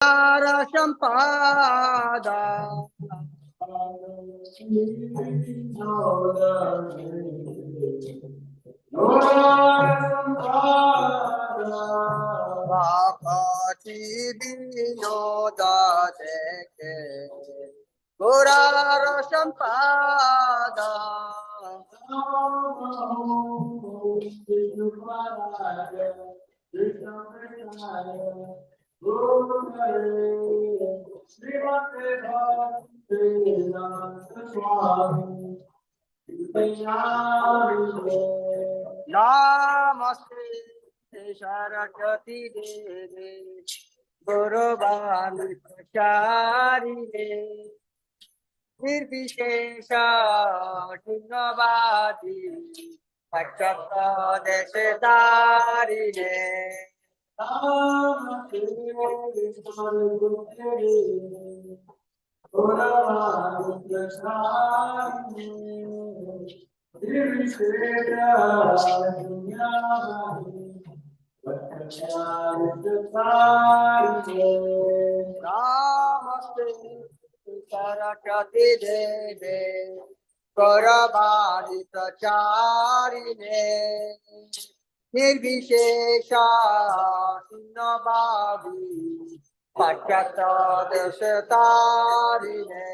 Sampada Bhakti Vinoda Deke Gurar Sampada Namaste Saraswati Devi Guru Bhami Pracharine Nirvishesha Shunyavadi Pachaka Desadarine Namaste Saraswati Devi Gauravani Pracharine Nirvishesha Shunyavadi Pachata Desadarine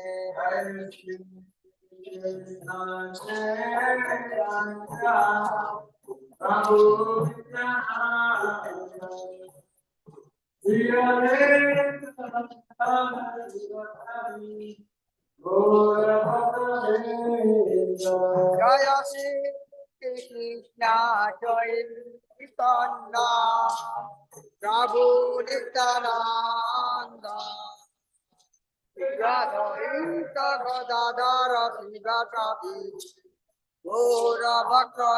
Jaya Shri Krishna Jaya Chaitanya Prabhu Nityananda Radharita Gadadara Sivasati Gora Bhakta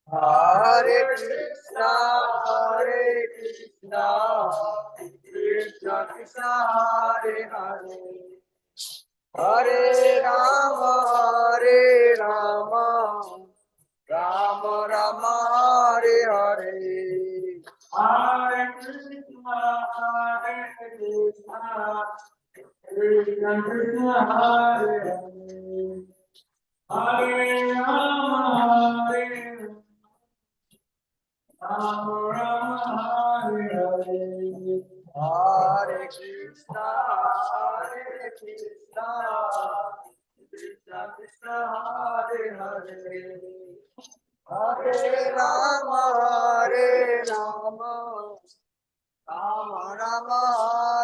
Hare Krishna, Krishna Krishna, Hare Hare, Hare Rama, Rama Rama, Hare Hare. Hare Krishna, Krishna Krishna, Hare Hare. Hare Rama, Rama Rama, Hare Hare. Hare Krishna, Krishna Krishna, Hare Hare. Hare Rama, Rama Rama,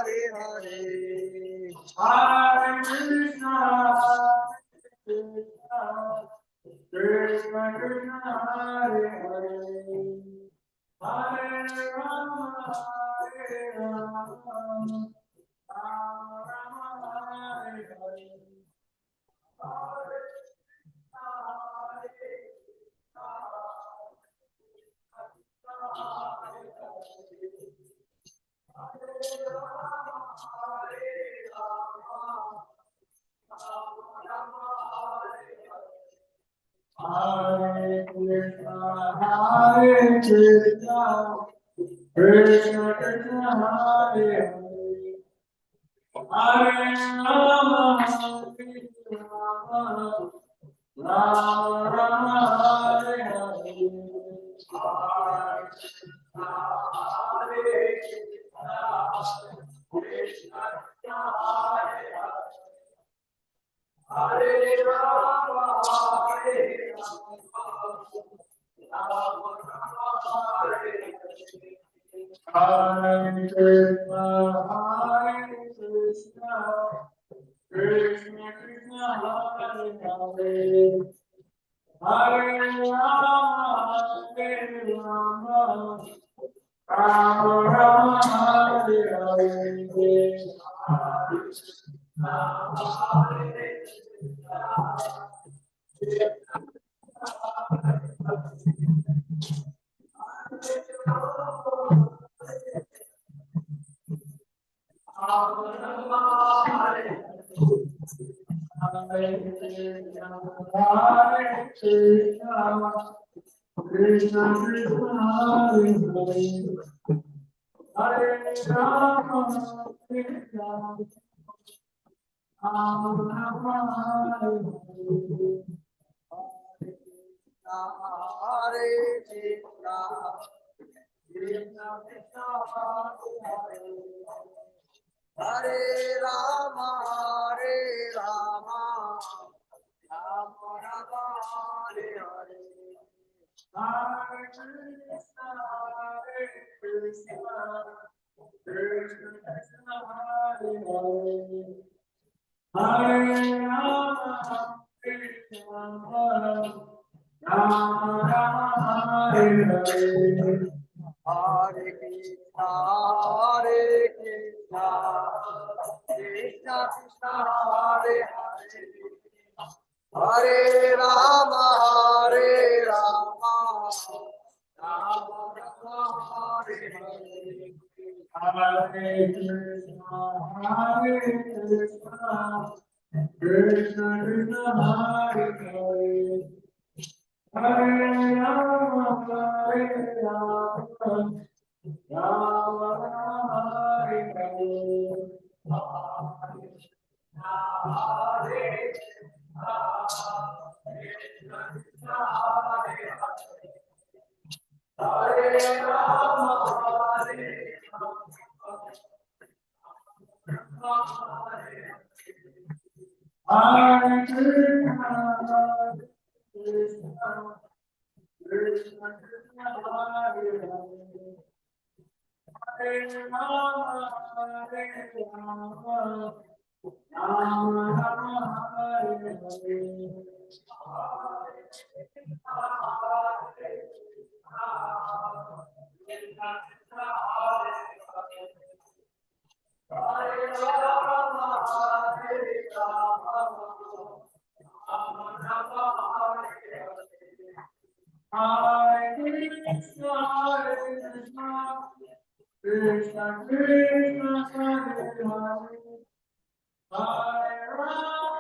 Hare Hare. Hare Krishna, Krishna Krishna, Hare Hare. Hare Rama, Rama Rama, Hare Hare. Hare Krishna, Krishna Krishna, Hare Hare. Hare Rama, Rama Rama, Hare Hare. Hare Krishna, Krishna Krishna, Hare Hare. Hare Rama, Rama Rama, Hare Hare. Krishna Krishna, Hare Hare. Hare Rama, Krishna Rama, Hare Hare. Hare Krishna, Krishna Krishna, Hare Rama, Rama Rama, Hare Hare. Hare Krishna, Krishna Krishna, Hare Hare. Hare Rama, Krishna Rama Rama, Hare Hare. Hare Krishna, Krishna Krishna, Hare Hare. Hare Rama, Rama Rama, Hare Hare. Hare Krishna, Krishna Krishna, Hare Hare. Hare Rama, Rama Rama, Hare Hare. Hare Krishna, Krishna Krishna, Hare Hare. Hare Rama, Rama Rama, Hare Hare. Hare Krishna, Krishna Krishna, Hare Hare. Hare Rama,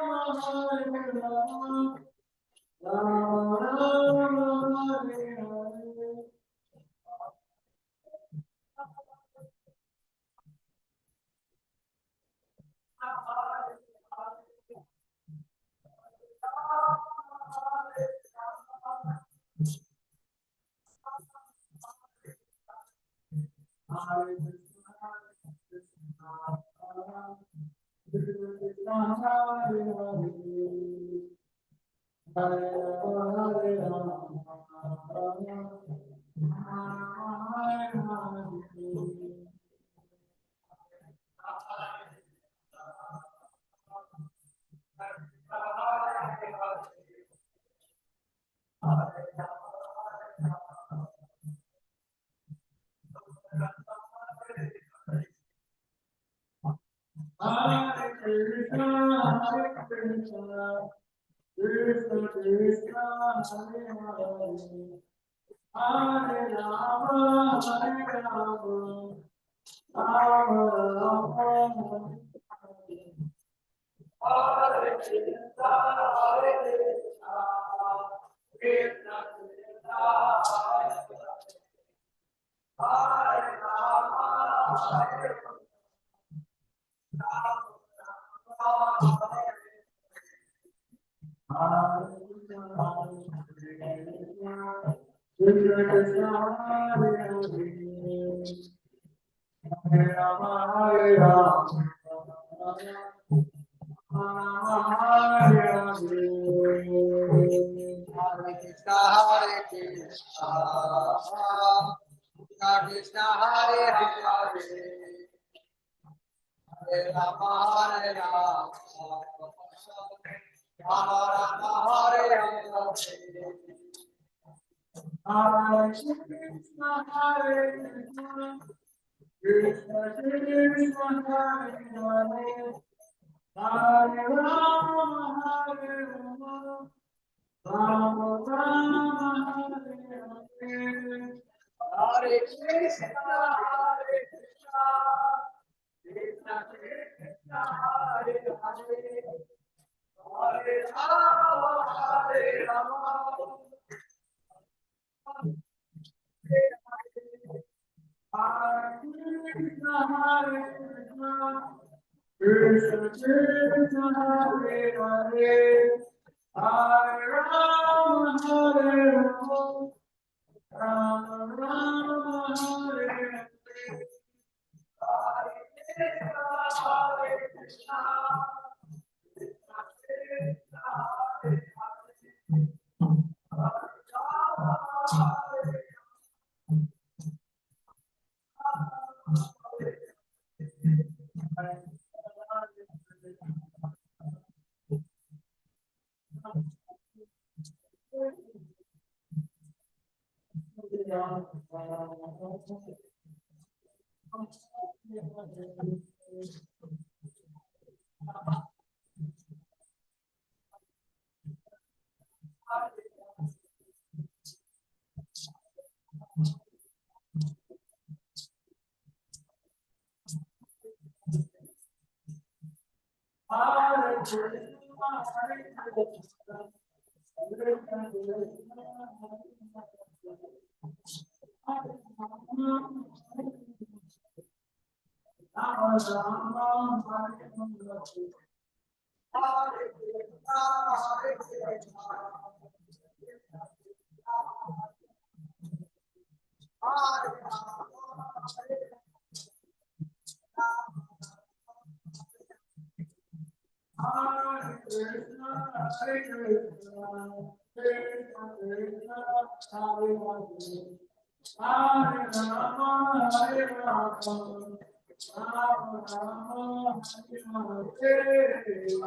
Krishna Hare Hare Hare Rama Hare Rama Rama Rama Hare Hare Hare Krishna, Hare Krishna, Krishna Krishna, Hare Hare, Hare Rama, Hare Rama, Rama Rama, Hare Hare. Hare Krishna Hare Krishna Krishna Krishna Hare Hare Hare Rama Hare Rama Hare Krishna, Hare Krishna, Krishna Krishna, Hare Hare, Hare Rama, Hare Rama, Rama Rama, Hare Hare. Hare Krishna Hare Krishna Krishna Krishna Hare Hare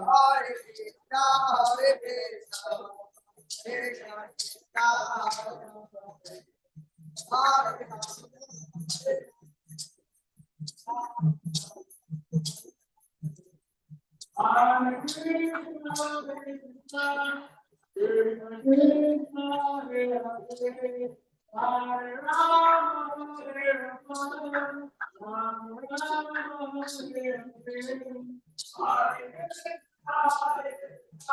Hare Krishna, Hare Krishna, Krishna Krishna, Hare Hare. Hare Krishna, Hare Krishna, Krishna Krishna, Hare Hare, Hare Rama, Hare Rama, Rama Rama, Hare Hare. Hare Krishna, Hare Krishna,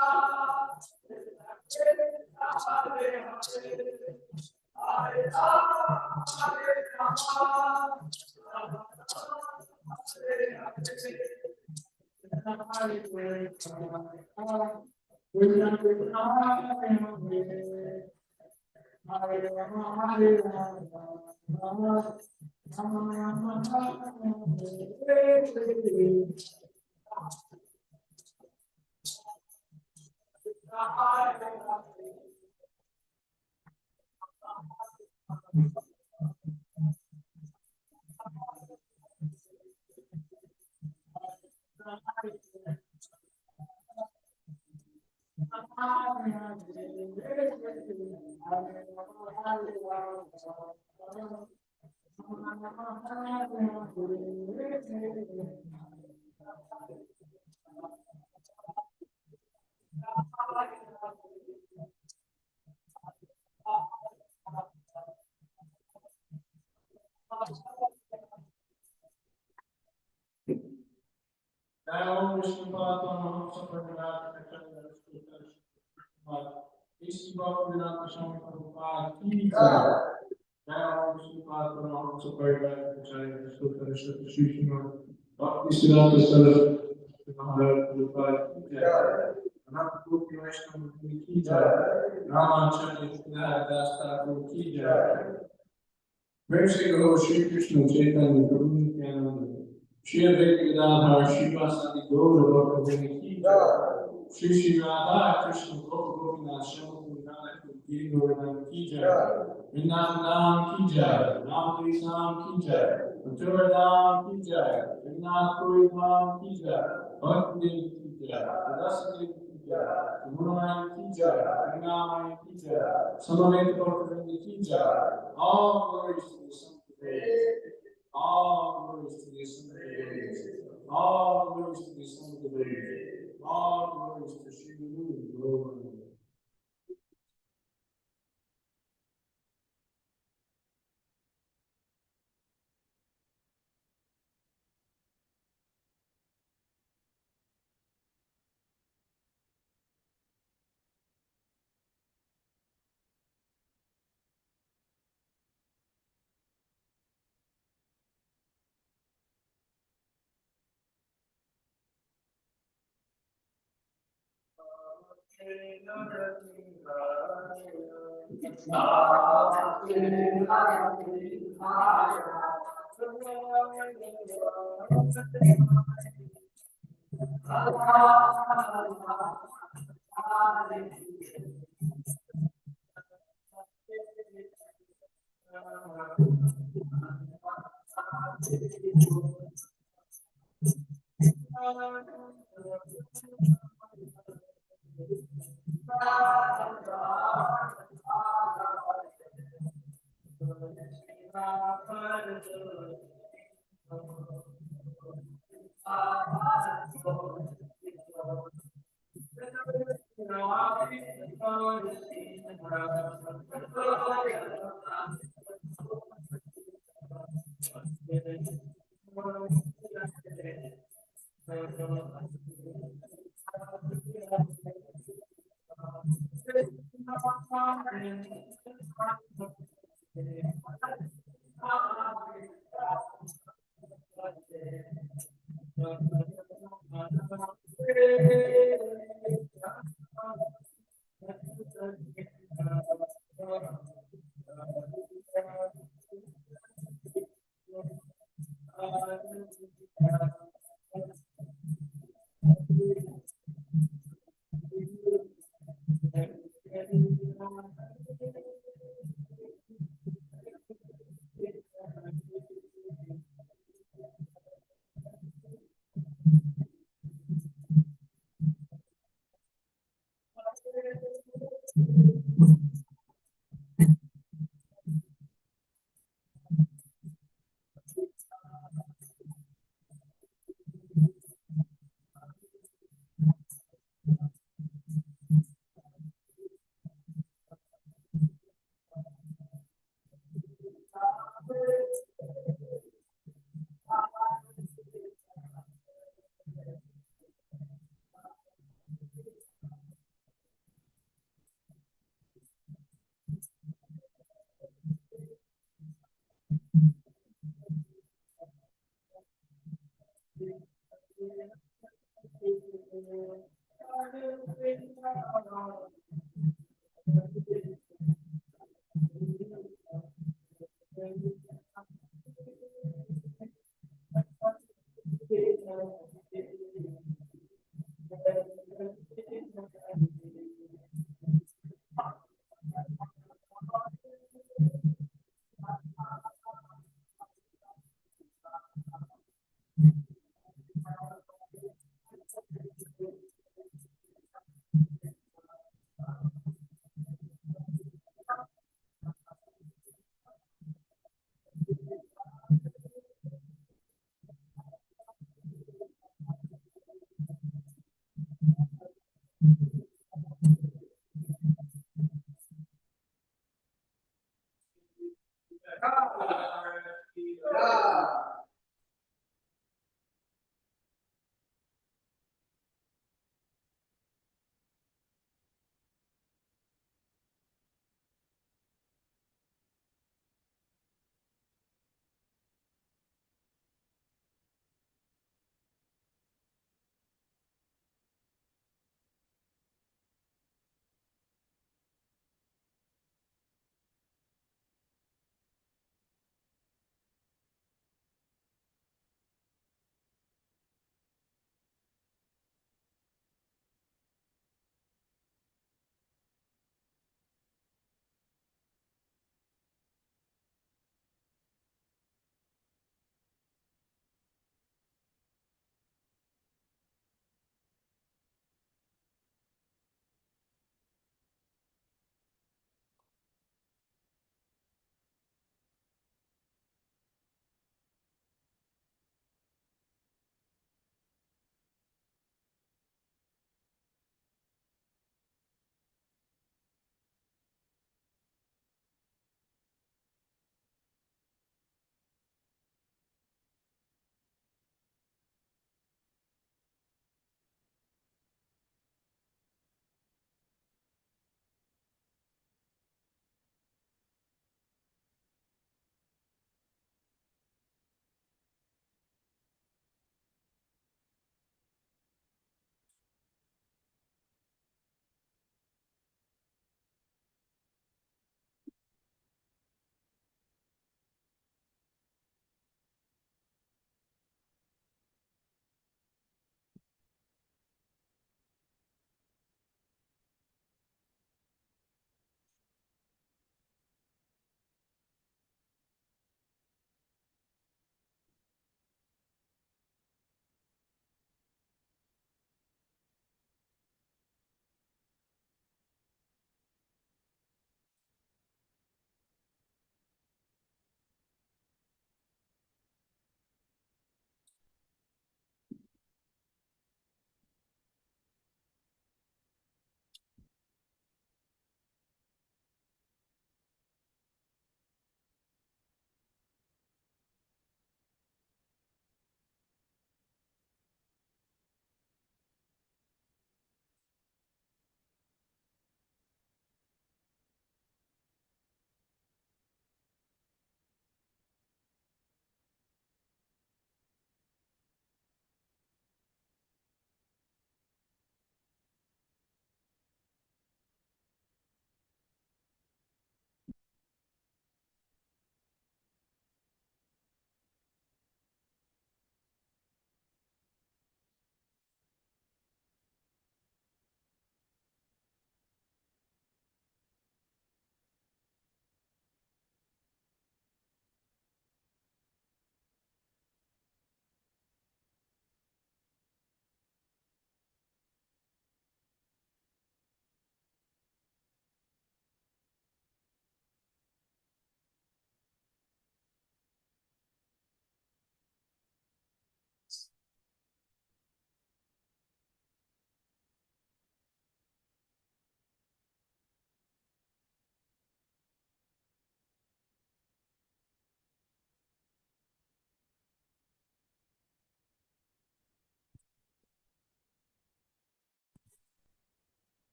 Now, Krishna Bhagavatam, Krishna Bhagavatam, Krishna Bhagavatam, now, Krishna Bhagavatam, Krishna Bhakti Siddhanta Saraswati Maharaj Prabhupada, Ananta Gopal Vaishnava Ki Jai, Ramachandra Das Thakur Ki Jai. Mercy Guru Shri Krishna Chaitanya Prabhu Nityananda, Shri Advaita Gadadhar Srivasadi Gaura Bhakta Ki Jai, Shri Shri Radha Krishna Gopinath Shyamakund Radha Giri Govardhan Ki Jai, Vrindavan Ki Jai, Ramkri Dham Ki Jai, Mathura Dham Ki Jai, Vrindavan Dham Ki Jai, Bhakti Ki Jai, Rasa Ki Jai, Gurumaya Ki Jai, Vrindavan Ki Jai, Samaveta Bhakta Ki Jai. All glories to the Son of David. All glories to the Son of David. All glories to the Son of David. All glories to Shri Guru Govinda.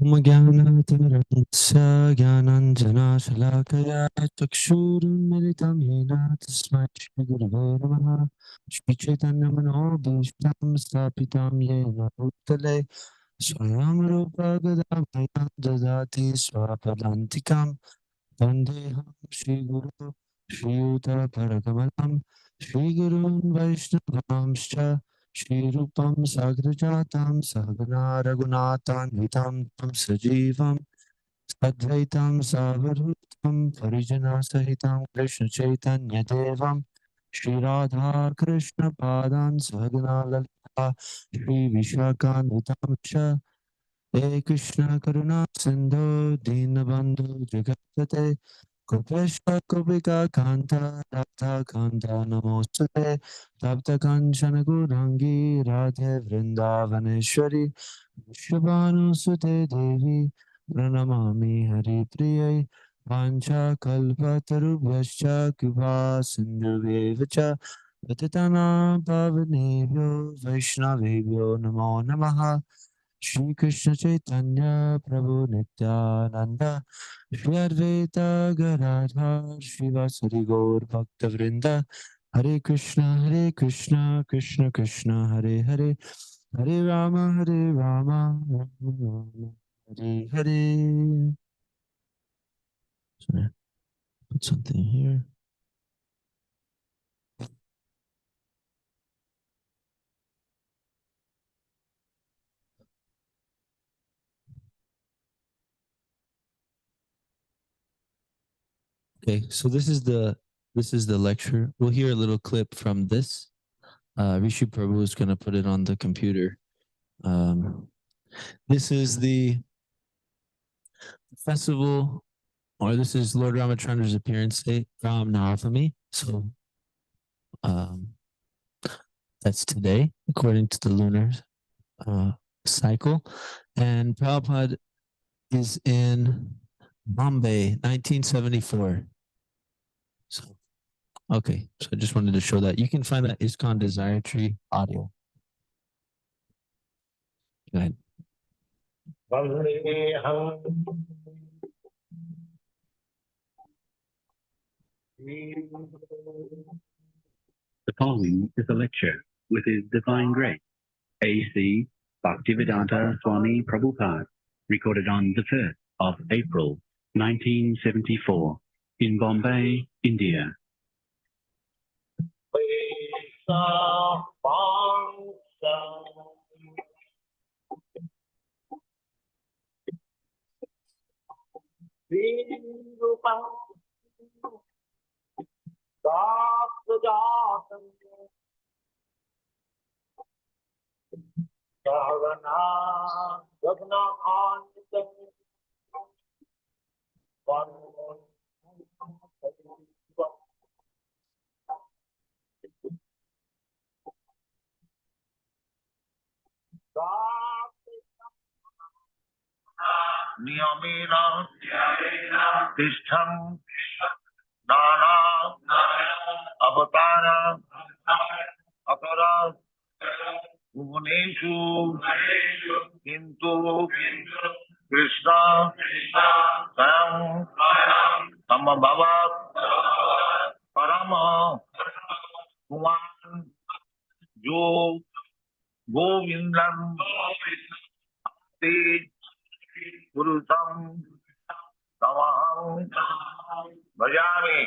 ज्ञानतिमिरस्य ज्ञानाञ्जनशलाकया चक्षुरुन्मिलितं येन तस्मै श्रीगुरवे नमः। श्रीचैतन्यमनोभीष्टं स्थापितं येन भूतले स्वयं रूपा गदामयं ददाति स्वपदान्तिकं। वन्देऽहं श्रीगुरो श्रीयुतपरकमलं श्रीगुरून् वैष्णवांश्च श्रीरूपं साग्रजातं सहगना रघुनाथान्वितं तं सजीवं सद्वैतं सावधूतं परिजनसहितं कृष्णचैतन्यदेवं श्रीराधा कृष्णपादान् सहगना ललिता श्रीविशाखान्वितं च हे कृष्ण करुणा सिंधु दीनबंधु जगत्पते कुपेश्वर कुपिका कांता राधा कांता नमोस्तुते तप्त कंचन गौरांगी राधे वृंदावनेश्वरी शुभानुसुते देवी प्रणमामि हरिप्रियै वाञ्छाकल्पतरुभ्यश्च कृपा सिन्धुभ्येव च पतितानां पावनेभ्यो वैष्णवेभ्यो नमो नमः। Shri Krishna Chaitanya Prabhu Nityananda Shri Advaita Gadadhar Shivasari Gaur Bhakta Vrinda Hare Krishna Krishna Krishna Hare Hare Hare Rama Rama Rama Hare Hare. Sorry, put something here. Okay, so this is the lecture. We'll hear a little clip from this. Rishi Prabhu is going to put it on the computer. This is the festival, or this is Lord Ramachandra's appearance day, Ram Navami. So that's today, according to the lunar cycle. And Prabhupada is in Bombay, 1974. So, okay, so I just wanted to show that. You can find that ISKCON Desire Tree audio. Go ahead. The following is a lecture with His Divine Grace, A.C. Bhaktivedanta Swami Prabhupada, recorded on the 1st of April, 1974, in Bombay, India. Niyamena Tishtham Nana Avatara Akara Bhuvaneshu Kintu Krishna Sam Samabhavat Parama Kuman Jo Govindam Te Purusam Tamaham Bhajami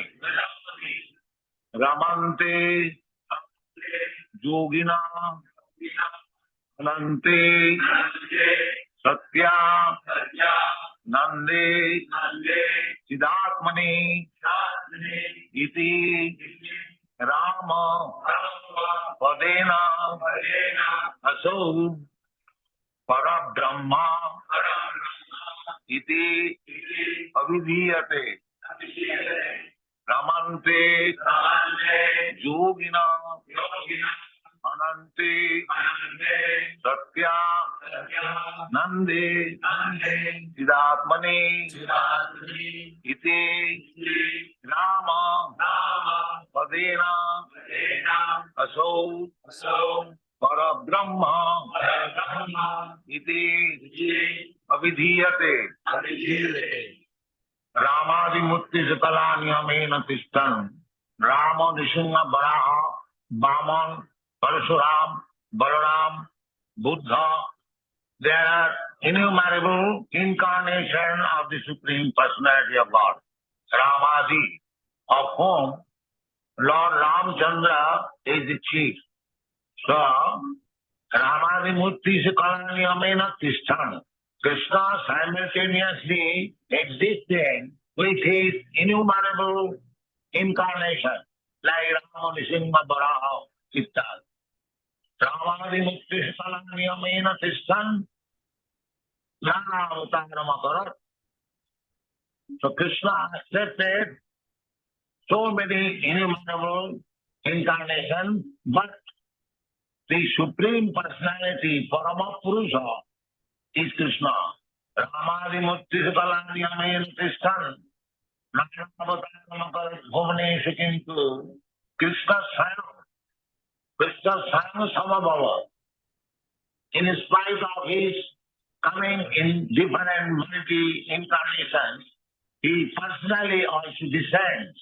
Ramante Yogina Anante Satya Nande Siddhatmani Iti Rama Padena Asau Parabrahma Iti Avidhiyate Ramante Yogina Anante Satya Nande Siddhatmani Iti Rama Padena Asau Parabrahma Iti Avidhiyate Avidhiyate. Ramadi Murti Sakala Niyamena Tishtan. Rama Nishunga Varaha, Vaman, Parashuram, Balaram, Buddha. There are innumerable incarnations of the Supreme Personality of God. Ramadi, of whom Lord Ramchandra is the chief. So, Ramadi Murti Sakalanyamena Tishtan. Krishna simultaneously existing with his innumerable incarnation, like Rama, Nrsimha, Varaha, Ittad. Ramadi Mukti Salaniyamena Tishtan Nana Avataram Akarat. So Krishna accepted so many innumerable incarnations, but the Supreme Personality, Parama Purusha, is Krishna. Ramadi Mukti Salaniyamena Tishtan Nana Avataram Akarat Bhuvaneshu Kintu Krishna Swayam Samabhava. In spite of his coming in different multi-incarnations, he personally also descends.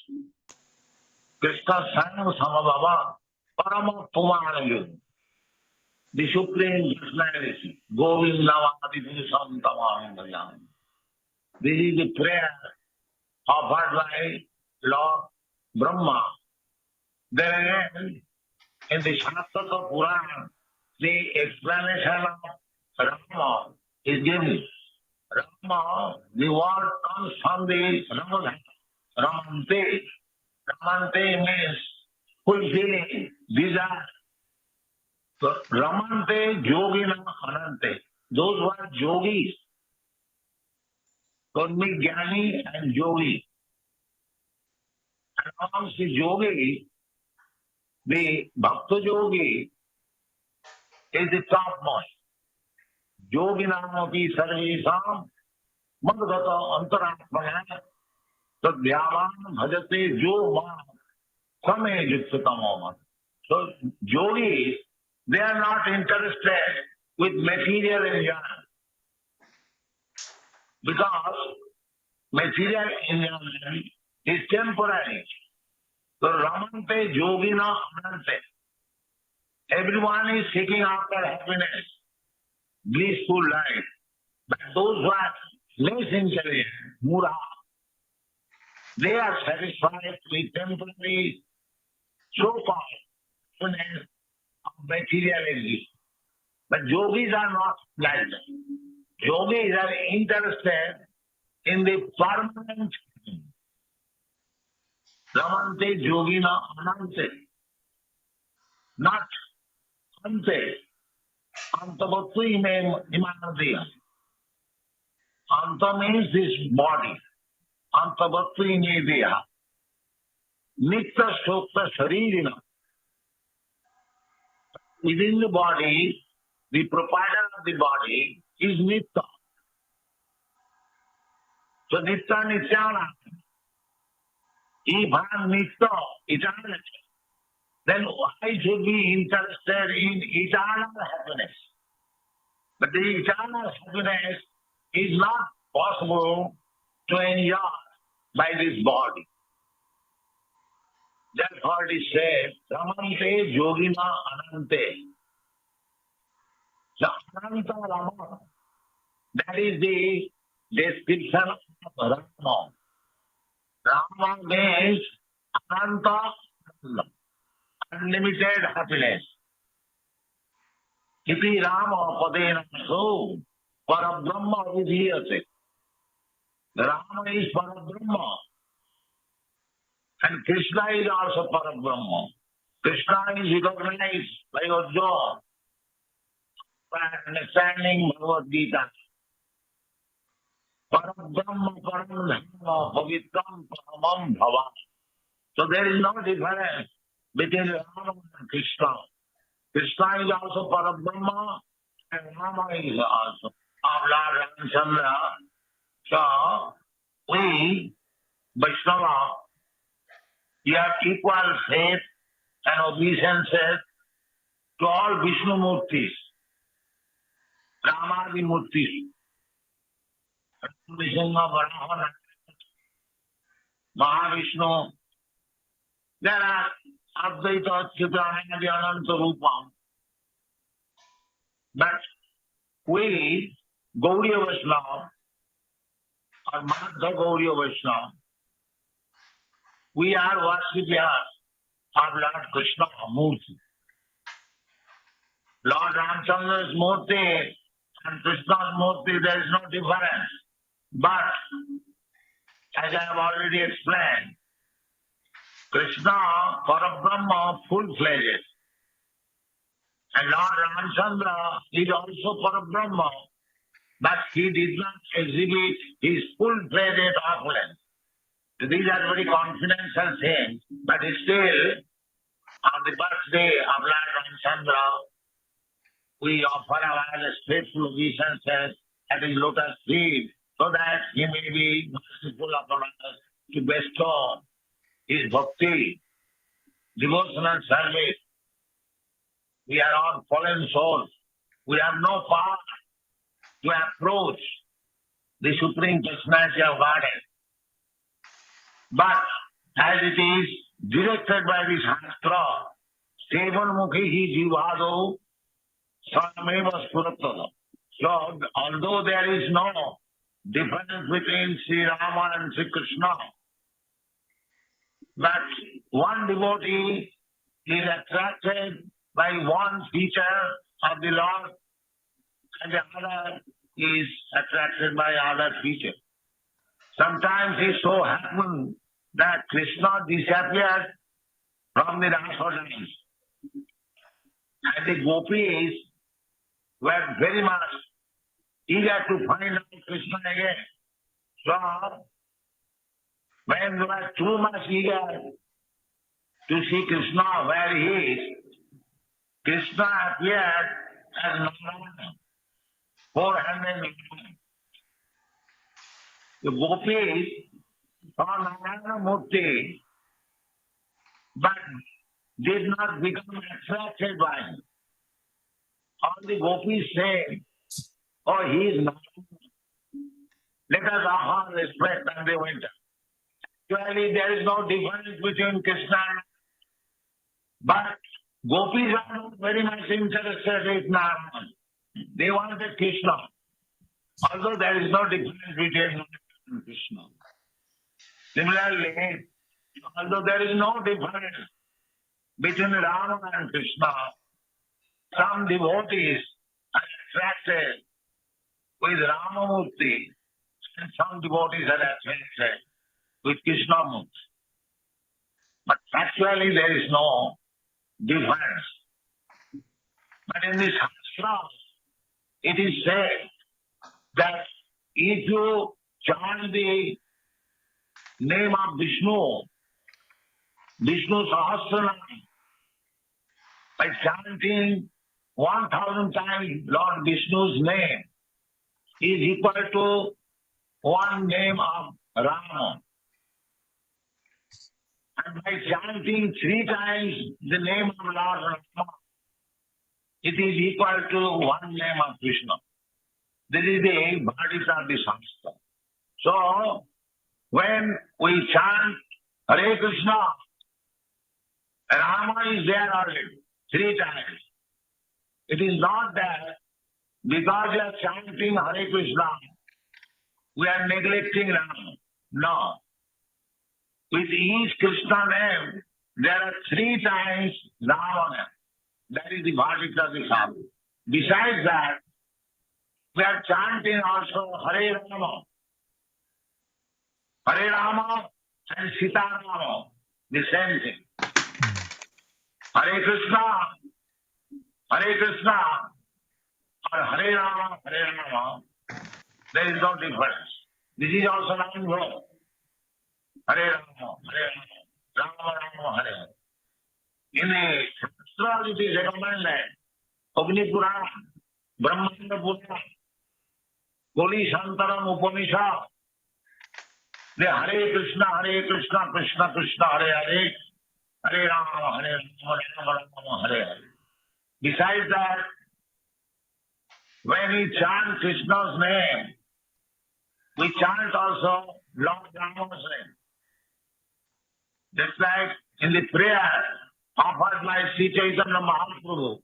Krishna Swayam Samabhava Parama Pumanaju, the Supreme Personality, Govindavadi Purusham Tamam Bhajam. This is the prayer offered by Lord Brahma. Then again, in the Shastra Purana, the explanation of Rama is given. Rama, the word comes from the Ramadhan. Ramante. Ramante means fulfilling, desire. So, Ramante, Yogina, Anante. Those who are yogis, Karmik Jnani and yogi. And amongst the yogi, the Bhakta yogi is the topmost. Yoginamapi sarvesam madgata antaratmaya tadhyavam bhajate jo mam same yuktatamam. So yogis, they are not interested with material enjoyment, because material enjoyment is temporary. So Ramante Yogina Anante. Everyone is seeking after happiness, blissful life. But those who are less intelligent, Mura, they are satisfied with temporary so-called happiness of material existence. But yogis are not like that. Yogis are interested in the permanent Ramante Yogina Anante, not Ante. Antavattu imanadiya. Anta means this body. Antavattu imanadiya. Nitya Shokta Sharirina. Within the body, the proprietor of the body is Nitya. So Nitya Nityana. If I am Nitya, eternity, then I should be interested in eternal happiness. But the eternal happiness is not possible to enjoy by this body. Therefore it is said, Ramante Yogina Anante. So Ananta Rama, that is the description of Rama. Rama means Ananta, unlimited happiness. Iti Rama Padena so Parabrahma Vidhiyate. Rama is Parabrahma. And Krishna is also Parabrahma. Krishna is recognized by Arjuna by understanding Bhagavad Gita. Parabrahma Param Pavitram Paramam Bhava. So there is no difference between Rama and Krishna. Krishna is also Parabrahma and Rama is also of Lord Ramchandra. So we, Vaishnava, we have equal faith and obeisances to all Vishnu Murtis, Ramadi Murtis. Vishnu, Brahmana, Mahavishnu. There are Advaita, Chitanandi, Ananta Rupam. But we, Gauriya Vaishnava, or Madhya Gauriya Vaishnava, we are worshippers of Lord Krishna Murti. Lord Ramchandra's Murti and Krishna's Murti, there is no difference. But, as I have already explained, Krishna, Parabrahma, full-fledged. And Lord Ramchandra is also Parabrahma, but he did not exhibit his full-fledged opulence. These are very confidential things, but still, on the birthday of Lord Ramchandra, we offer our faithful obeisances at his lotus feet, so that he may be merciful upon us to bestow his bhakti, devotional service. We are all fallen souls. We have no power to approach the Supreme Personality of Godhead. But as it is directed by the Shastra, Sevanmukhi Jivado Sameva Spuratala. So, although there is no difference between Sri Rama and Sri Krishna, but one devotee is attracted by one feature of the Lord and the other is attracted by other feature. Sometimes it so happens that Krishna disappeared from the Rasa dance. And the gopis were very much eager to find out Krishna again. So, when they were too much eager to see Krishna where he is, Krishna appeared as Narayana, 400 million. The gopis saw Narayana Murti, but did not become attracted by him. All the gopis say, oh, he is Narayana. Let us offer respect, and they went. Actually, there is no difference between Krishna and but gopis are not very much interested in Narayana. They wanted Krishna. Although there is no difference between Narayana and Krishna. Similarly, although there is no difference between Rama and Krishna, some devotees are attracted with Rama Murti and some devotees are attracted with Krishna Murti. But actually there is no difference. But in this Shastra, it is said that if you chant the name of Vishnu, Vishnu Sahasranam, by chanting 1,000 times Lord Vishnu's name is equal to one name of Rama. And by chanting 3 times the name of Lord Rama, it is equal to one name of Krishna. This is the verdict of the Shastra. So, when we chant Hare Krishna, Rama is there already 3 times. It is not that because we are chanting Hare Krishna, we are neglecting Rama. No. With each Krishna name, there are 3 times Rama name. That is the verdict of the Shastra. Besides that, we are chanting also Hare Rama. Hare Rama and Sita Rama, the same thing. Hare Krishna, or Hare Rama, there is no difference. This is also line wrong. Hare Rama, Rama Rama, Hare. In the Shastra, it is recommended, Agni Purana, Brahmanda Purana, Goli Shantaram Upanishad, the Hare Krishna, Krishna Krishna, Hare Hare, Hare Rama, Rama Rama, Hare Hare. Besides that, when we chant Krishna's name, We chant also Lord Rama's name. Just like in the prayer offered by Sri Chaitanya Mahaprabhu.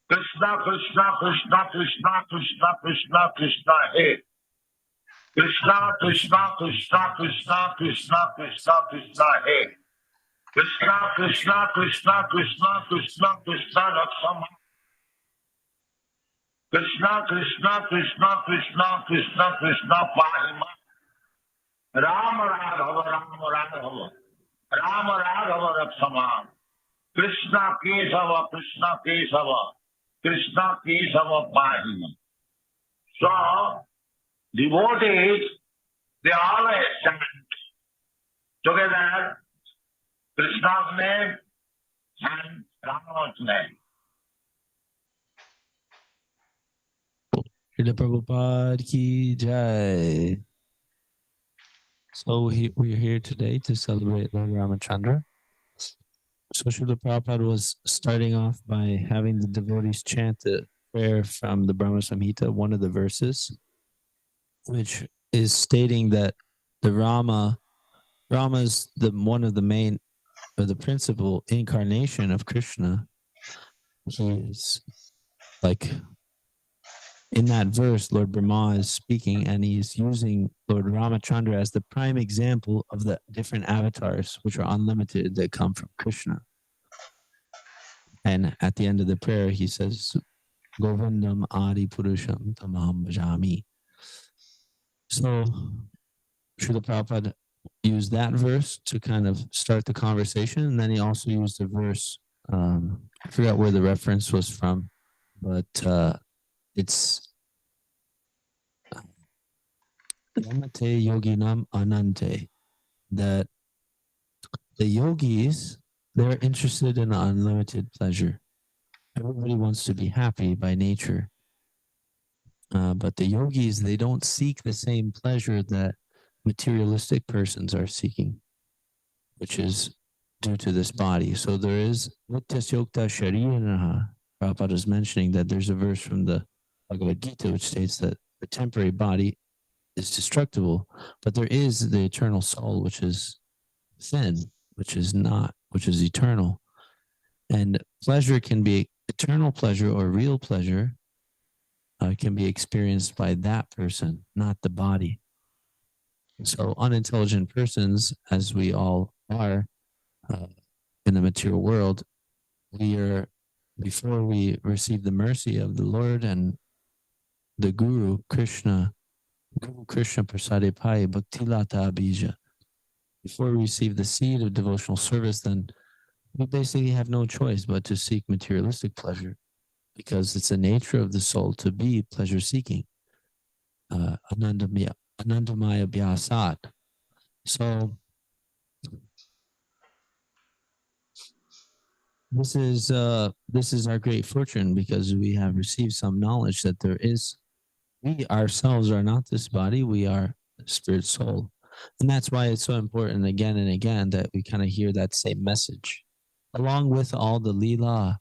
Krishna, Krishna, Krishna, Krishna, Krishna, Krishna, Krishna, Hare. Krishna, Krishna, Krishna, Krishna, Krishna, Krishna, Krishna, Hare. Krishna, Krishna, Krishna, Krishna, Krishna, Krishna, Lakshmana. Krishna, Krishna, Krishna, Krishna, Krishna, Krishna, Pahima. Rama Raghava, Rama Raghava. Rama Raghava Lakshmana. Krishna Kesava, Krishna Kesava. Krishna Kesava Pahima. So, devotees, they always chant together Krishna's name and Rama's name. Srila Prabhupada ki jai. So we're here today to celebrate Lord Ramachandra. So Srila Prabhupada was starting off by having the devotees chant the prayer from the Brahma Samhita, one of the verses, which is stating that the Rama is the one of the main or the principal incarnation of Krishna. He is like in that verse, Lord Brahma is speaking and he's using Lord Ramachandra as the prime example of the different avatars, which are unlimited, that come from Krishna. And at the end of the prayer, he says, Govindam Adi Purusham Tamaham Bhajami. So Srila Prabhupada used that verse to kind of start the conversation. And then he also used a verse, I forgot where the reference was from, but it's Yamate Yoginam Anante, that the yogis, they're interested in unlimited pleasure. Everybody wants to be happy by nature. But the yogis, they don't seek the same pleasure that materialistic persons are seeking, which is due to this body. So there is Nityasyokta Shariraha. Prabhupada is mentioning that there's a verse from the Bhagavad Gita which states that the temporary body is destructible, but there is the eternal soul, which is thin, which is eternal. And pleasure can be eternal pleasure or real pleasure can be experienced by that person, not the body. So unintelligent persons, as we all are in the material world, before we receive the mercy of the Lord and the Guru Krishna Prasade Pai Bhaktilata Abhija, before we receive the seed of devotional service, then we basically have no choice but to seek materialistic pleasure, because it's the nature of the soul to be pleasure seeking. Anandamaya Bhyasat. So this is our great fortune, because we have received some knowledge that we ourselves are not this body, we are spirit soul. And that's why it's so important again and again that we kind of hear that same message, along with all the lila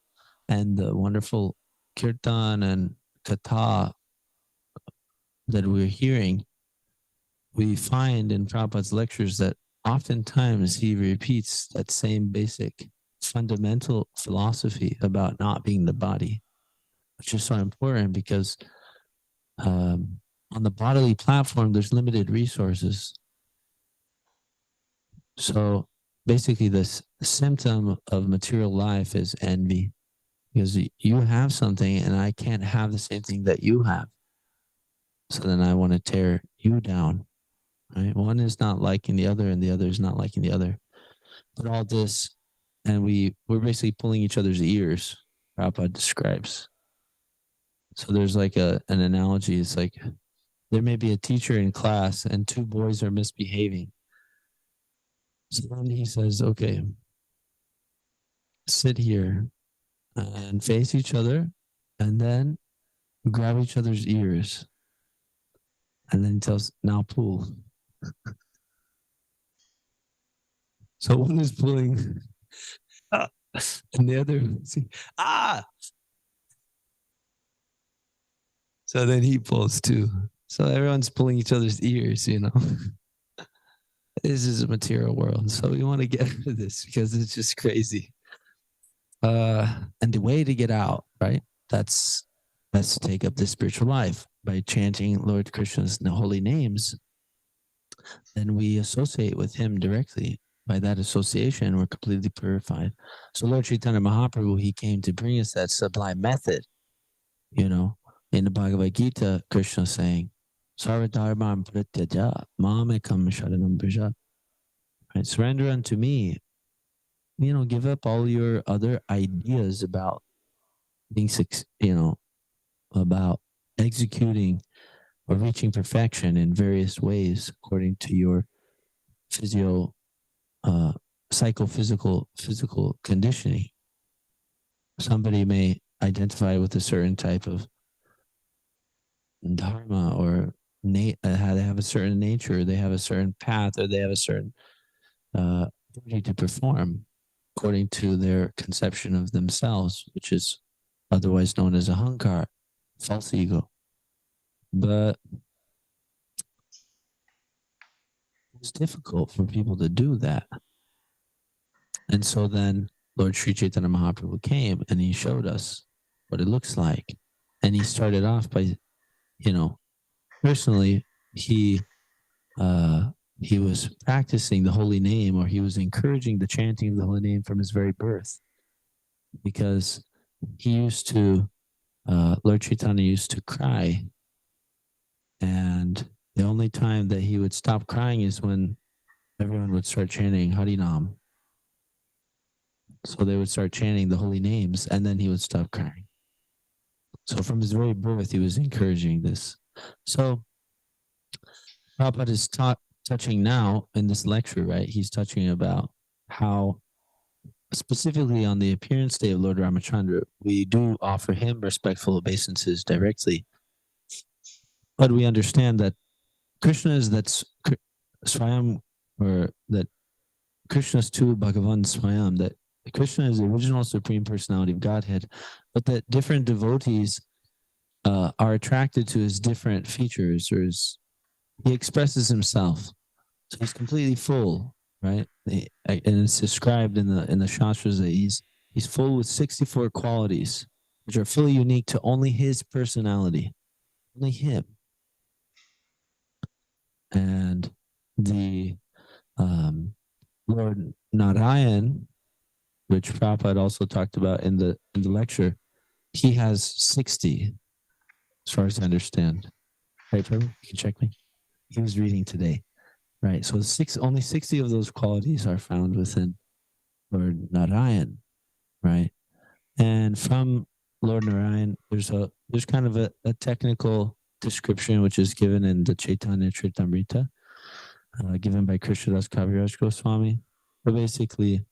and the wonderful kirtan and katha that we're hearing. We find in Prabhupada's lectures that oftentimes he repeats that same basic fundamental philosophy about not being the body, which is so important because on the bodily platform, there's limited resources. So basically this symptom of material life is envy, because you have something and I can't have the same thing that you have. So then I want to tear you down, right? One is not liking the other and the other is not liking the other. But all this, and we're basically pulling each other's ears, Prabhupada describes. So there's like an analogy. It's like there may be a teacher in class and two boys are misbehaving. So then he says, okay, sit here and face each other and then grab each other's ears. And then he tells, now pull. So one is pulling and the other, so then he pulls too. So everyone's pulling each other's ears, you know. This is a material world. So we want to get out of this because it's just crazy. And the way to get out, right? That's to take up the spiritual life by chanting Lord Krishna's holy names. Then we associate with him directly. By that association, we're completely purified. So Lord Chaitanya Mahaprabhu, he came to bring us that sublime method. You know, in the Bhagavad Gita, Krishna saying, Sarvadharmam pratyaja mamekam sharanam braja. Right? Surrender unto me. You know, give up all your other ideas about being, you know, about executing or reaching perfection in various ways according to your psychophysical conditioning. Somebody may identify with a certain type of dharma or how they have a certain nature, they have a certain path, or they have a certain duty to perform according to their conception of themselves, which is otherwise known as ahankar, false ego. But it's difficult for people to do that. And so then Lord Sri Chaitanya Mahaprabhu came and he showed us what it looks like. And he started off by, you know, personally, he was practicing the holy name, or he was encouraging the chanting of the holy name from his very birth, because he used to, Lord Chaitanya used to cry, and the only time that he would stop crying is when everyone would start chanting Harinam. So they would start chanting the holy names, and then he would stop crying. So from his very birth, he was encouraging this. So Prabhupada is touching now in this lecture, right? He's touching about how, specifically on the appearance day of Lord Ramachandra, we do offer him respectful obeisances directly. But we understand that Krishna is Swayam, or that Krishna's tu Bhagavan Swayam, that Krishna is the original Supreme Personality of Godhead, but that different devotees are attracted to his different features, or he expresses himself. So he's completely full, right? And it's described in the Shastras that he's full with 64 qualities, which are fully unique to only his personality, only him. And the Lord Narayan, which Prabhupada also talked about in the lecture, he has 60, as far as I understand. Right, Prabhu? You can check me. He was reading today. Right, so only 60 of those qualities are found within Lord Narayan, right? And from Lord Narayan, there's kind of a technical description which is given in the Chaitanya Charitamrita, given by Krishnadas Kaviraj Goswami. But basically,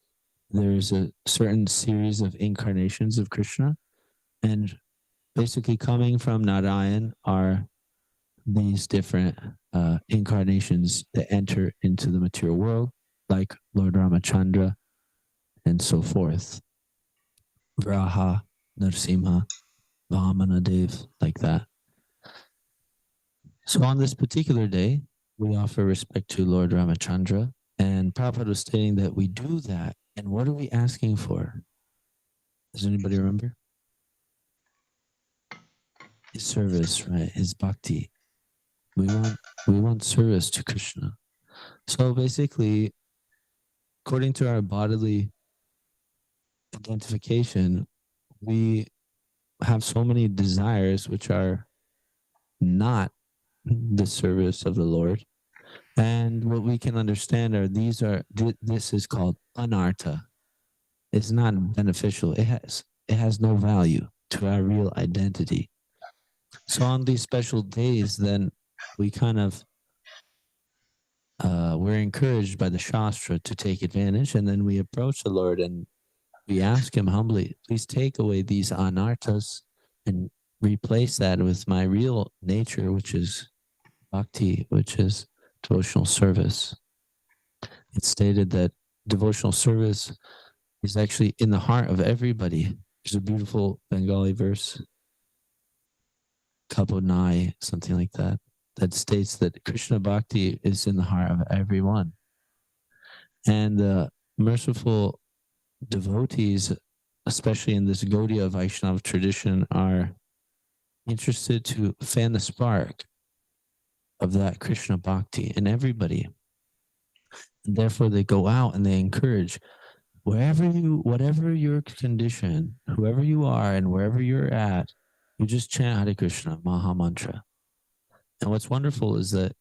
there's a certain series of incarnations of Krishna, and basically coming from Narayan are these different incarnations that enter into the material world, like Lord Ramachandra and so forth. Vraha, Narsimha, Vamana Dev, like that. So on this particular day, we offer respect to Lord Ramachandra, and Prabhupada was stating that we do that. And what are we asking for? Does anybody remember? His service, right? His bhakti. We want service to Krishna. So basically, according to our bodily identification, we have so many desires which are not the service of the Lord. And what we can understand are this is called anartha. It's not beneficial. It has no value to our real identity. So on these special days, then we kind of we're encouraged by the Shastra to take advantage, and then we approach the Lord and we ask him humbly, please take away these anarthas and replace that with my real nature, which is bhakti, which is devotional service. It's stated that devotional service is actually in the heart of everybody. There's a beautiful Bengali verse, Kabonai, something like that. that states that Krishna Bhakti is in the heart of everyone. And the merciful devotees, especially in this Gaudiya Vaishnava tradition, are interested to fan the spark of that Krishna Bhakti in everybody. And therefore, they go out and they encourage whatever your condition, whoever you are and wherever you're at, you just chant Hare Krishna Maha Mantra. And what's wonderful is that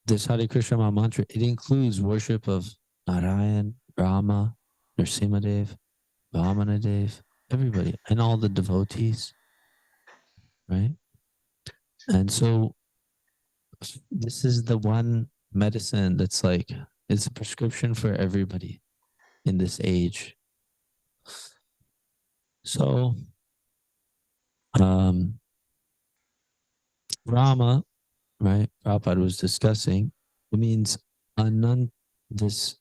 this Hare Krishna Maha Mantra, it includes worship of Narayan, Rama, Nrsimhadev, Vamanadev, everybody, and all the devotees, right? And so this is the one medicine that's like, it's a prescription for everybody in this age. So, Rama, right? Prabhupada was discussing, it means this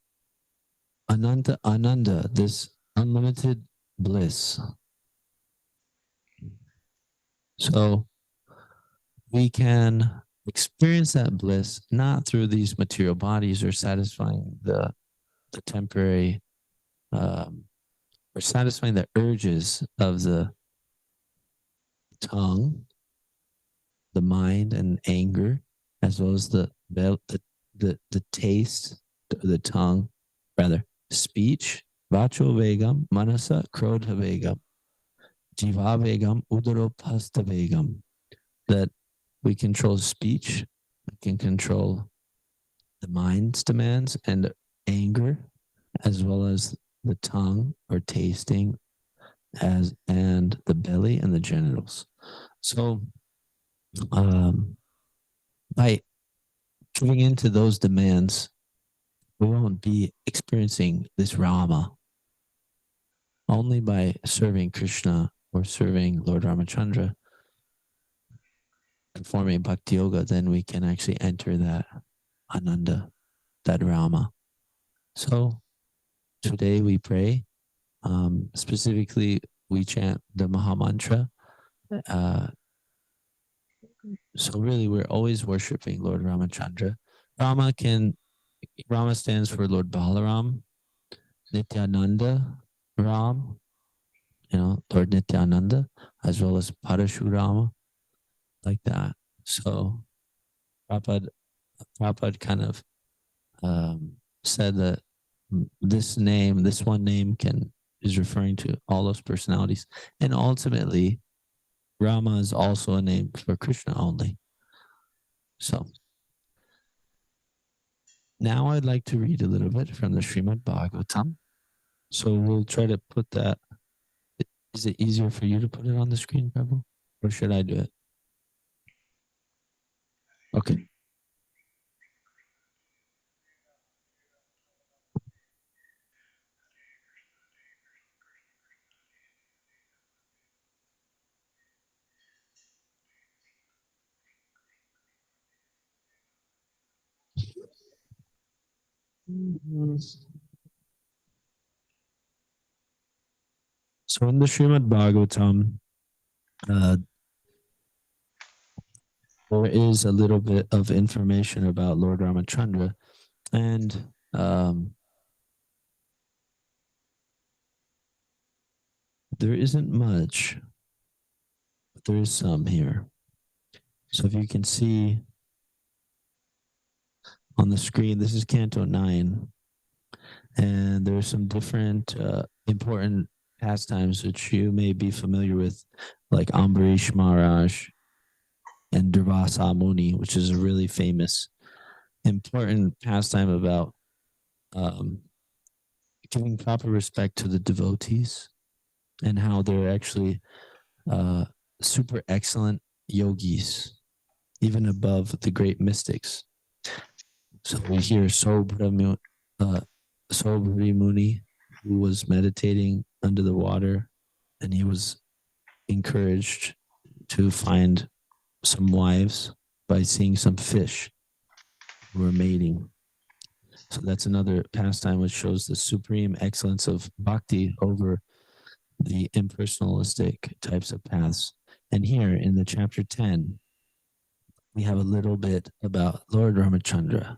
Ananda, this unlimited bliss. So we can experience that bliss not through these material bodies or satisfying the temporary or satisfying the urges of the tongue, the mind, and anger, as well as the taste, the tongue, rather, speech, vacho vegam, manasa krodha vegam, jiva vegam, udaro pasta vegam. That we control speech, we can control the mind's demands and anger, as well as the tongue or tasting, and the belly and the genitals. So by giving into those demands, we won't be experiencing this Rama. Only by serving Krishna or serving Lord Ramachandra, performing Bhakti Yoga, then we can actually enter that Ananda, that Rama. So today we pray, specifically we chant the Maha Mantra. So really we're always worshiping Lord Ramachandra. Rama stands for Lord Balaram, Nityananda Ram, Lord Nityananda, as well as Parashurama, like that. So Prabhupada kind of said that this one name is referring to all those personalities. And ultimately, Rama is also a name for Krishna only. So now I'd like to read a little bit from the Srimad Bhagavatam. So we'll try to put that. Is it easier for you to put it on the screen, Prabhu? Or should I do it? Okay. So in the Srimad Bhagavatam, there is a little bit of information about Lord Ramachandra, and there isn't much, but there is some here. So if you can see on the screen, this is Canto 9, and there are some different important pastimes which you may be familiar with, like Ambarish Maharaj and Durvasa Muni, which is a really famous, important pastime about giving proper respect to the devotees and how they're actually super excellent yogis, even above the great mystics. So we hear Sobri Muni, who was meditating under the water, and he was encouraged to find some wives by seeing some fish who were mating. So that's another pastime which shows the supreme excellence of bhakti over the impersonalistic types of paths. And here in the chapter 10, we have a little bit about Lord Ramachandra.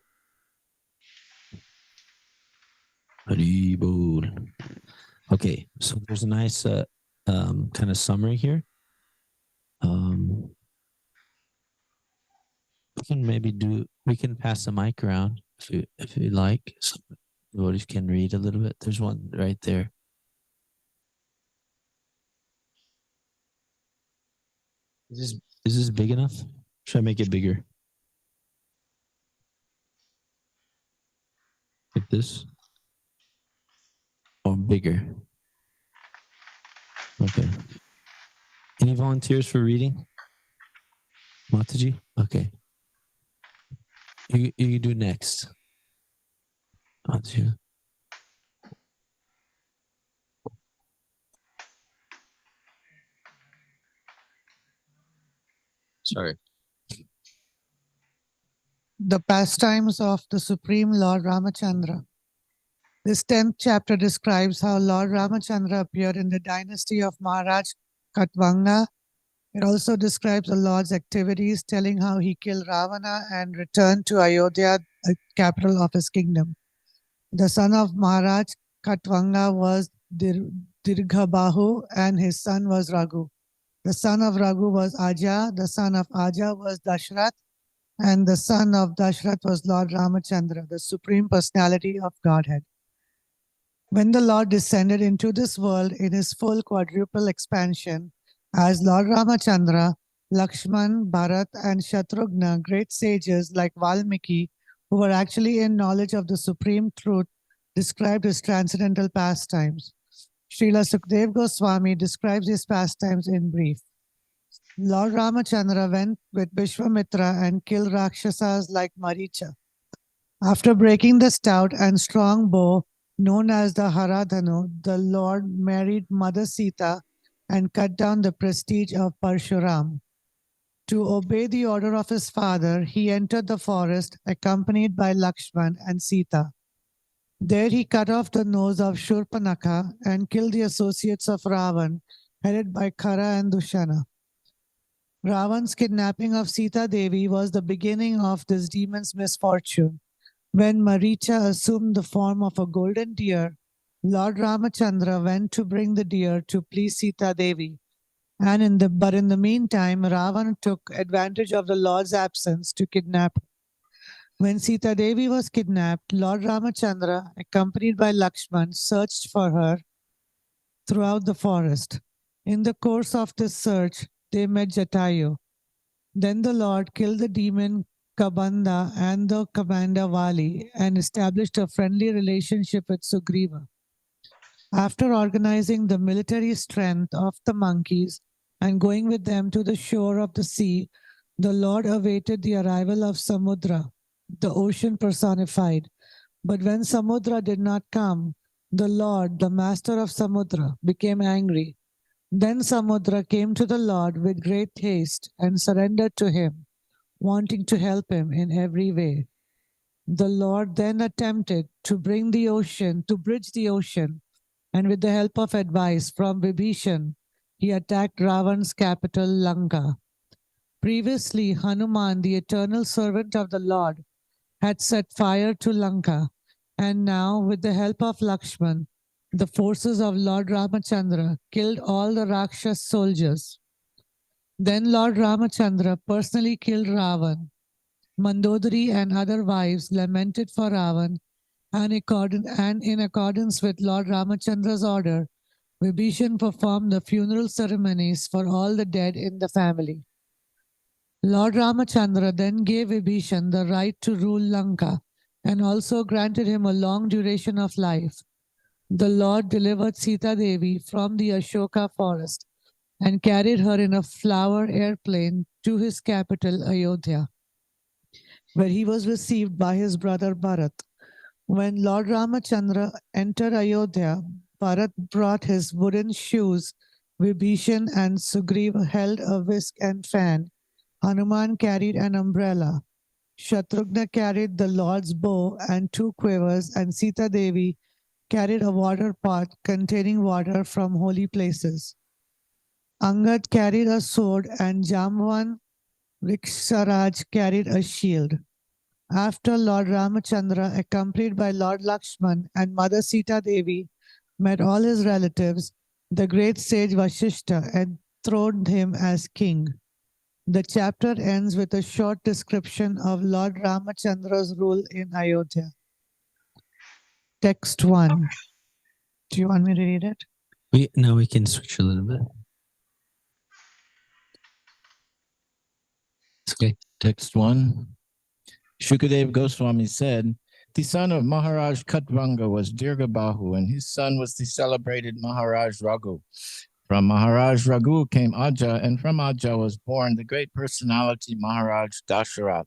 Hari Bol. Okay, so there's a nice kind of summary here. We can pass the mic around if you like. Devotees can read a little bit. There's one right there. Is this big enough? Should I make it bigger? Like this? Or bigger? Okay. Any volunteers for reading? Mataji? Okay. You do next. Mataji. Sorry. The pastimes of the Supreme Lord Ramachandra. This 10th chapter describes how Lord Ramachandra appeared in the dynasty of Maharaj Katvanga. It also describes the Lord's activities, telling how he killed Ravana and returned to Ayodhya, the capital of his kingdom. The son of Maharaj Katvanga was Dirghabahu, and his son was Raghu. The son of Raghu was Aja, the son of Aja was Dashrath, and the son of Dashrath was Lord Ramachandra, the Supreme Personality of Godhead. When the Lord descended into this world in his full quadruple expansion, as Lord Ramachandra, Lakshman, Bharat, and Shatrughna, great sages like Valmiki, who were actually in knowledge of the supreme truth, described his transcendental pastimes. Srila Sukdev Goswami describes his pastimes in brief. Lord Ramachandra went with Vishwamitra and killed Rakshasas like Maricha. After breaking the stout and strong bow known as the Haradhanu, the Lord married Mother Sita and cut down the prestige of Parshuram. To obey the order of his father, he entered the forest accompanied by Lakshman and Sita. There he cut off the nose of Shurpanakha and killed the associates of Ravan, headed by Khara and Dushana. Ravan's kidnapping of Sita Devi was the beginning of this demon's misfortune. When Maricha assumed the form of a golden deer, Lord Ramachandra went to bring the deer to please Sita Devi. But in the meantime, Ravan took advantage of the Lord's absence to kidnap her. When Sita Devi was kidnapped, Lord Ramachandra, accompanied by Lakshman, searched for her throughout the forest. In the course of this search, they met Jatayu. Then the Lord killed the demon Kabanda and the commander Vali and established a friendly relationship with Sugriva. After organizing the military strength of the monkeys and going with them to the shore of the sea, the Lord awaited the arrival of Samudra, the ocean personified. But when Samudra did not come, the Lord, the master of Samudra, became angry. Then Samudra came to the Lord with great haste and surrendered to him, wanting to help him in every way. The Lord then attempted to bridge the ocean, and with the help of advice from Vibhishan, he attacked Ravan's capital, Lanka. Previously, Hanuman, the eternal servant of the Lord, had set fire to Lanka, and now, with the help of Lakshman, the forces of Lord Ramachandra killed all the Rakshas soldiers. Then Lord Ramachandra personally killed Ravan. Mandodari and other wives lamented for Ravan, and in accordance with Lord Ramachandra's order, Vibhishan performed the funeral ceremonies for all the dead in the family. Lord Ramachandra then gave Vibhishan the right to rule Lanka and also granted him a long duration of life. The Lord delivered Sita Devi from the Ashoka forest and carried her in a flower airplane to his capital, Ayodhya, where he was received by his brother Bharat. When Lord Ramachandra entered Ayodhya, Bharat brought his wooden shoes. Vibhishan and Sugriva held a whisk and fan. Hanuman carried an umbrella. Shatrughna carried the Lord's bow and 2 quivers, and Sita Devi carried a water pot containing water from holy places. Angad carried a sword, and Jamvan Riksharaj carried a shield. After Lord Ramachandra, accompanied by Lord Lakshman and Mother Sita Devi, met all his relatives, the great sage Vashishta enthroned him as king. The chapter ends with a short description of Lord Ramachandra's rule in Ayodhya. Text 1. Do you want me to read it? Now we can switch a little bit. Okay. Text 1. Shukadev Goswami said, the son of Maharaj Katvanga was Dirghabahu, and his son was the celebrated Maharaj Raghu. From Maharaj Raghu came Aja, and from Aja was born the great personality Maharaj Dasharath.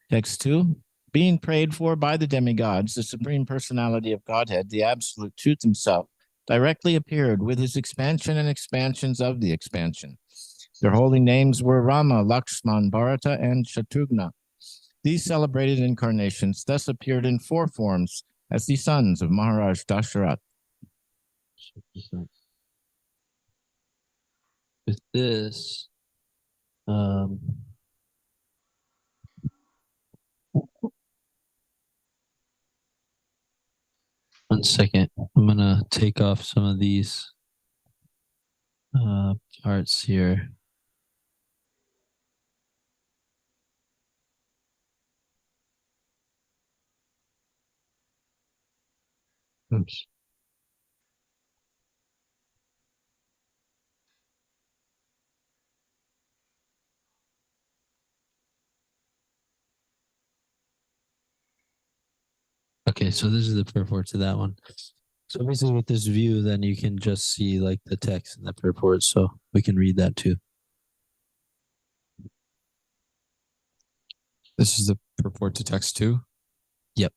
Text 2. Being prayed for by the demigods, the Supreme Personality of Godhead, the Absolute Truth himself, directly appeared with his expansion and expansions of the expansion. Their holy names were Rama, Lakshman, Bharata, and Shatrughna. These celebrated incarnations thus appeared in 4 forms as the sons of Maharaj Dasharath. With this, one second. I'm gonna take off some of these parts here. Oops. Okay, so this is the purport to that one. So basically with this view, then you can just see like the text and the purport, so we can read that too. This is the purport to text 2? Yep.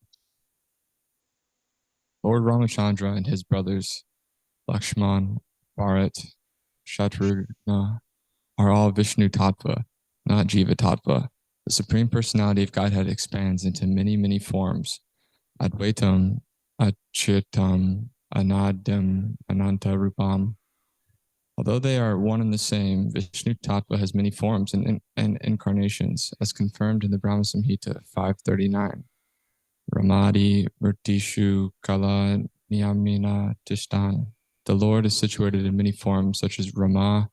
Lord Ramachandra and his brothers, Lakshman, Bharat, Shatrughna, are all Vishnu Tattva, not Jiva Tattva. The Supreme Personality of Godhead expands into many, many forms. Advaitam, Achitam, Anadam, Ananta Rupam. Although they are one and the same, Vishnu Tattva has many forms and incarnations, as confirmed in the Brahma Samhita 539. Ramadi, Murtishu, Kala, Niyamina, Tishtan. The Lord is situated in many forms, such as Rama,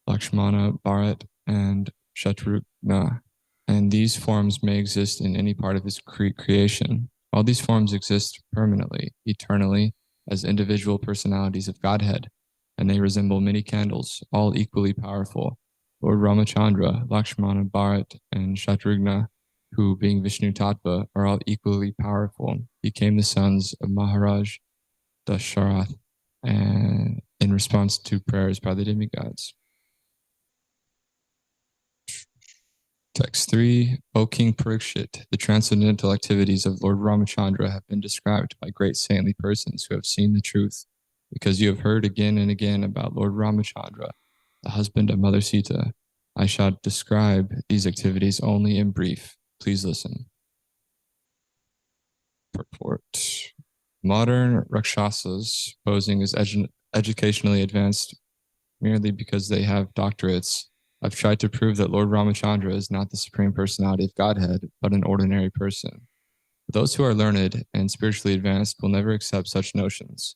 Lakshmana, Bharat, and Shatrughna. And these forms may exist in any part of his creation. All these forms exist permanently, eternally, as individual personalities of Godhead, and they resemble many candles, all equally powerful. Lord Ramachandra, Lakshmana, Bharat, and Shatrughna, who, being Vishnu Tattva, are all equally powerful, became the sons of Maharaj Dasharath, and in response to prayers by the demigods. Text 3, O King Parikshit, the transcendental activities of Lord Ramachandra have been described by great saintly persons who have seen the truth. Because you have heard again and again about Lord Ramachandra, the husband of Mother Sita, I shall describe these activities only in brief. Please listen. Purport. Modern Rakshasas, posing as educationally advanced merely because they have doctorates, have tried to prove that Lord Ramachandra is not the Supreme Personality of Godhead, but an ordinary person. Those who are learned and spiritually advanced will never accept such notions.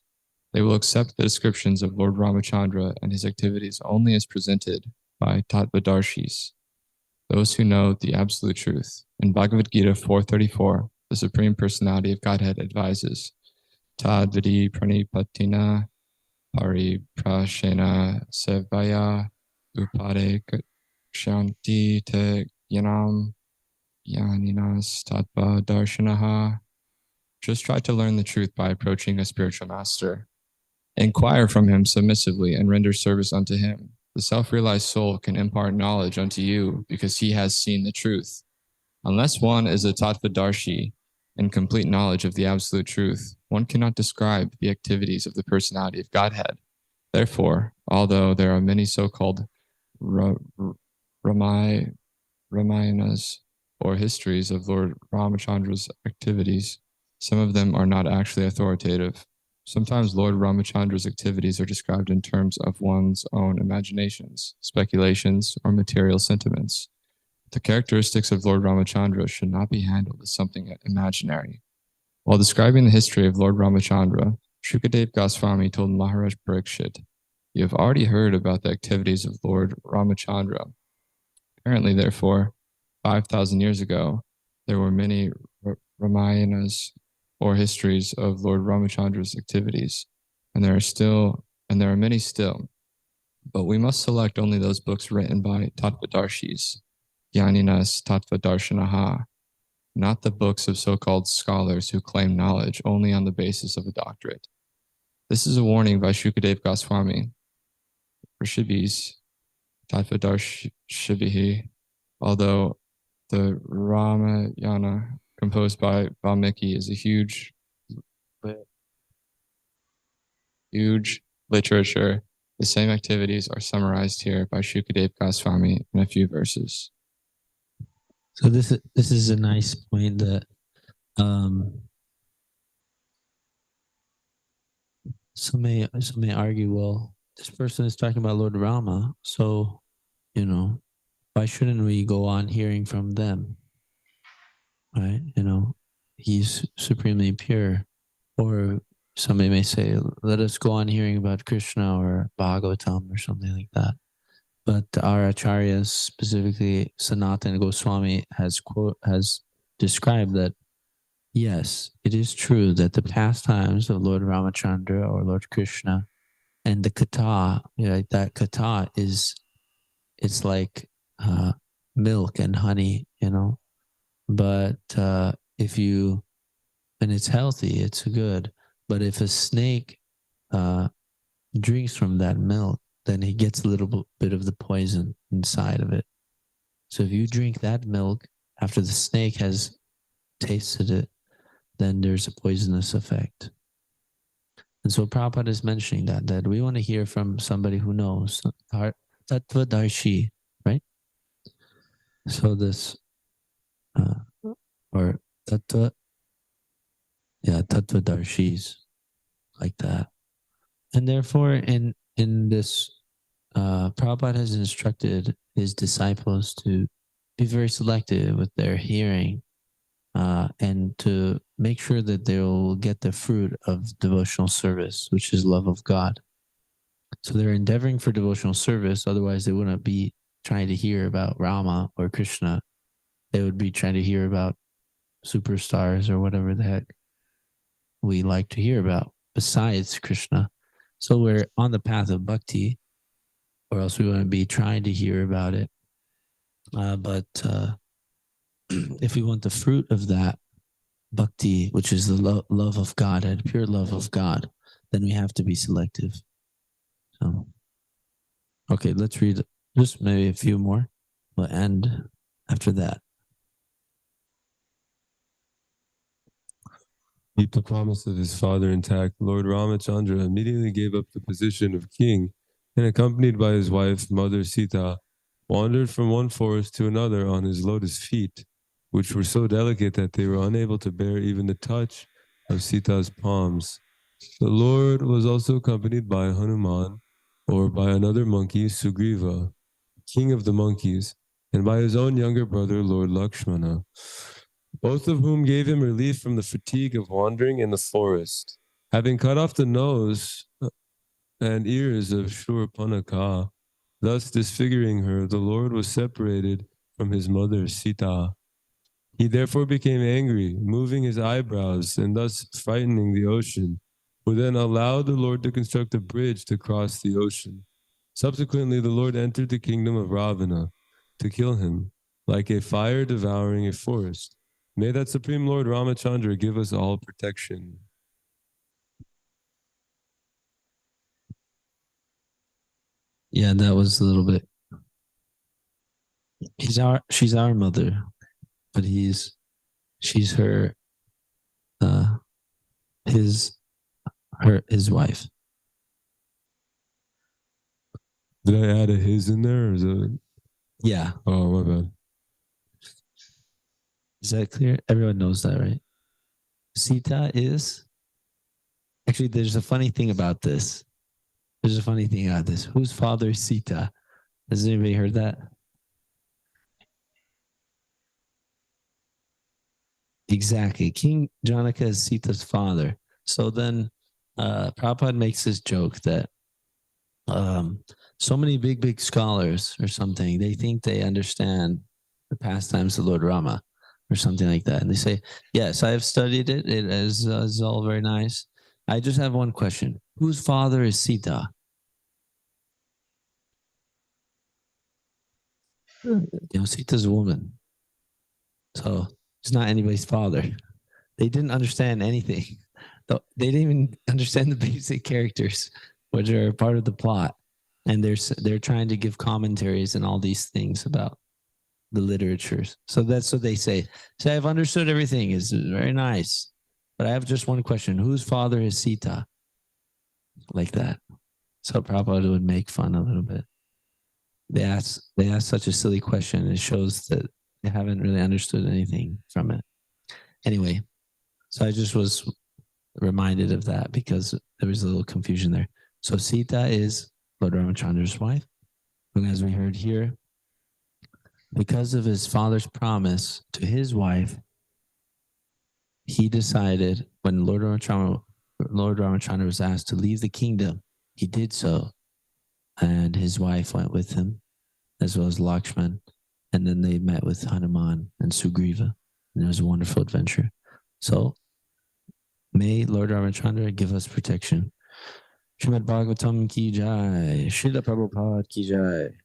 They will accept the descriptions of Lord Ramachandra and his activities only as presented by Tattvadarshis, those who know the absolute truth. In Bhagavad Gita 4.34, the Supreme Personality of Godhead advises, Tadvidi pranipatina pariprashena sevaya upade kshanti te yanam yaninas tattva darshanaha. Just try to learn the truth by approaching a spiritual master. Inquire from him submissively and render service unto him. The self-realized soul can impart knowledge unto you because he has seen the truth. Unless one is a Tattvadarshi in complete knowledge of the absolute truth, one cannot describe the activities of the personality of Godhead. Therefore, although there are many so-called Ramayanas or histories of Lord Ramachandra's activities, some of them are not actually authoritative. Sometimes Lord Ramachandra's activities are described in terms of one's own imaginations, speculations, or material sentiments. The characteristics of Lord Ramachandra should not be handled as something imaginary. While describing the history of Lord Ramachandra, Shukadev Goswami told Maharaj Parikshit, "You have already heard about the activities of Lord Ramachandra. Apparently, therefore, 5,000 years ago, there were many Ramayanas or histories of Lord Ramachandra's activities, and there are many still. But we must select only those books written by Tattvadarshis, Jnaninas Tattvadarshanaha, not the books of so-called scholars who claim knowledge only on the basis of a doctorate." This is a warning by Shukadev Goswami. Rishibis, Tattvadarshibhi, although the Ramayana composed by Valmiki is a huge literature, the same activities are summarized here by Shukadev Goswami in a few verses. So this is a nice point that some may argue, well, this person is talking about Lord Rama, so why shouldn't we go on hearing from them? Right? He's supremely pure. Or somebody may say, let us go on hearing about Krishna or Bhagavatam or something like that. But our acharyas, specifically Sanatana Goswami, has described that, yes, it is true that the pastimes of Lord Ramachandra or Lord Krishna and the katha, that katha it's like milk and honey, but and it's healthy, it's good. But if a snake drinks from that milk, then he gets a little bit of the poison inside of it. So if you drink that milk after the snake has tasted it, then there's a poisonous effect. And so Prabhupada is mentioning that we want to hear from somebody who knows, Tattvadarshi, right? So this, or Tattvadarshis, like that. And therefore, in this, Prabhupada has instructed his disciples to be very selective with their hearing, and to make sure that they will get the fruit of devotional service, which is love of God. So they're endeavoring for devotional service, otherwise they wouldn't be trying to hear about Rama or Krishna. They would be trying to hear about superstars or whatever the heck we like to hear about besides Krishna. So we're on the path of bhakti, or else we wouldn't be trying to hear about it. But if we want the fruit of that bhakti, which is the love of God and pure love of God, then we have to be selective. So, okay, let's read just maybe a few more. We'll end after that. Keep the promise of his father intact, Lord Ramachandra immediately gave up the position of king and, accompanied by his wife, Mother Sita, wandered from one forest to another on his lotus feet, which were so delicate that they were unable to bear even the touch of Sita's palms. The Lord was also accompanied by Hanuman, or by another monkey, Sugriva, king of the monkeys, and by his own younger brother, Lord Lakshmana, both of whom gave him relief from the fatigue of wandering in the forest. Having cut off the nose and ears of Shurpanaka, thus disfiguring her, the Lord was separated from his mother Sita. He therefore became angry, moving his eyebrows and thus frightening the ocean, who then allowed the Lord to construct a bridge to cross the ocean. Subsequently, the Lord entered the kingdom of Ravana to kill him, like a fire devouring a forest. May that Supreme Lord Ramachandra give us all protection. Yeah, that was a little bit. She's our mother, but she's her, his wife. Did I add a his in there? Or is it? Yeah. Oh, my bad. Is that clear? Everyone knows that, right? Sita is... Actually, there's a funny thing about this. Whose father is Sita? Has anybody heard that? Exactly. King Janaka is Sita's father. So then Prabhupada makes this joke that so many big scholars or something, they think they understand the pastimes of Lord Rama or something like that. And they say, yes, I have studied it. It is all very nice. I just have one question. Whose father is Sita? Sita's a woman. So it's not anybody's father. They didn't understand anything. They didn't even understand the basic characters, which are part of the plot. And they're trying to give commentaries and all these things about the literatures. So that's what they say. Say, I've understood everything. It's very nice. But I have just one question. Whose father is Sita? Like that. So Prabhupada would make fun a little bit. They ask such a silly question. It shows that they haven't really understood anything from it. Anyway, so I just was reminded of that because there was a little confusion there. So Sita is Lord Ramachandra's wife. And as we heard here, because of his father's promise to his wife, he decided when Lord Ramachandra was asked to leave the kingdom, he did so. And his wife went with him, as well as Lakshman. And then they met with Hanuman and Sugriva. And it was a wonderful adventure. So may Lord Ramachandra give us protection. Srimad Bhagavatam ki jai. Srila Prabhupada ki jai.